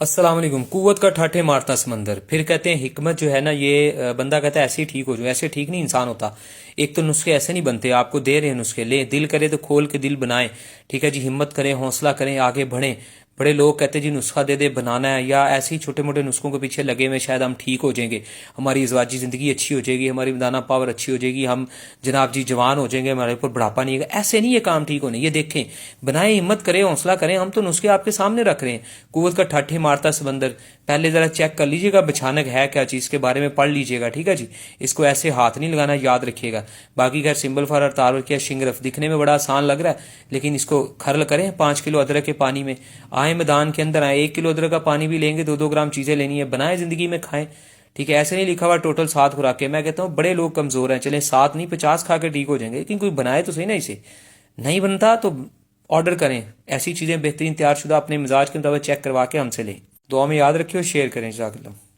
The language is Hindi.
अस्सलाम वालेकुम। कुव्वत का ठाठे मारता समंदर। फिर कहते हैं हिकमत जो है ना, ये बंदा कहता है ऐसे ही ठीक हो जाओ। ऐसे ठीक नहीं इंसान होता। एक तो नुस्खे ऐसे नहीं बनते, आपको दे रहे हैं नुस्खे, ले दिल करे तो खोल के दिल बनाए। ठीक है जी, हिम्मत करें, हौसला करें, आगे बढ़ें। बड़े लोग कहते हैं जी नुस्खा दे दे बनाना है, या ऐसे ही छोटे मोटे नुस्खों के पीछे लगे हुए शायद हम ठीक हो जाएंगे, हमारी इजवाजी ज़िंदगी अच्छी हो जाएगी, हमारी दाना पावर अच्छी हो जाएगी, हम जनाब जी जवान हो जाएंगे, हमारे ऊपर बुढ़ापा नहीं आएगा। ऐसे नहीं ये काम ठीक होने। ये देखें, बनाए, हिम्मत करें, हौसला करें। हम तो नुस्खे आपके सामने रख रहे हैं। कुव्वत का ठाठे मारता समंदर। पहले ज़रा चेक कर लीजिएगा भयानक है क्या चीज़, के बारे में पढ़ लीजिएगा। ठीक है जी, इसको ऐसे हाथ नहीं लगाना, याद रखिएगा। बाकी खैर सिंबल फॉर अवतार किया शिंगरफ दिखने में बड़ा आसान लग रहा है, लेकिन इसको खरल करें 5 किलो अदरक के पानी में। आए मैदान के अंदर आए, 1 किलो अदरक का पानी भी लेंगे, 2-2 ग्राम चीज़ें लेनी है, बनाए ज़िंदगी में खाएं। ठीक है, ऐसे नहीं लिखा हुआ टोटल 7 खुराकें। मैं कहता हूँ बड़े लोग कमज़ोर हैं, चले 7 नहीं 50 खा के ठीक हो जाएंगे, लेकिन कोई बनाए तो सही ना इसे। नहीं बनता तो ऑर्डर करें। ऐसी चीज़ें बेहतरीन तैयारशुदा अपने मिजाज के मुताबिक चेक करवा के हमसे लें। दुआ में याद रखिए और शेयर करें। जज़ाकल्लाह।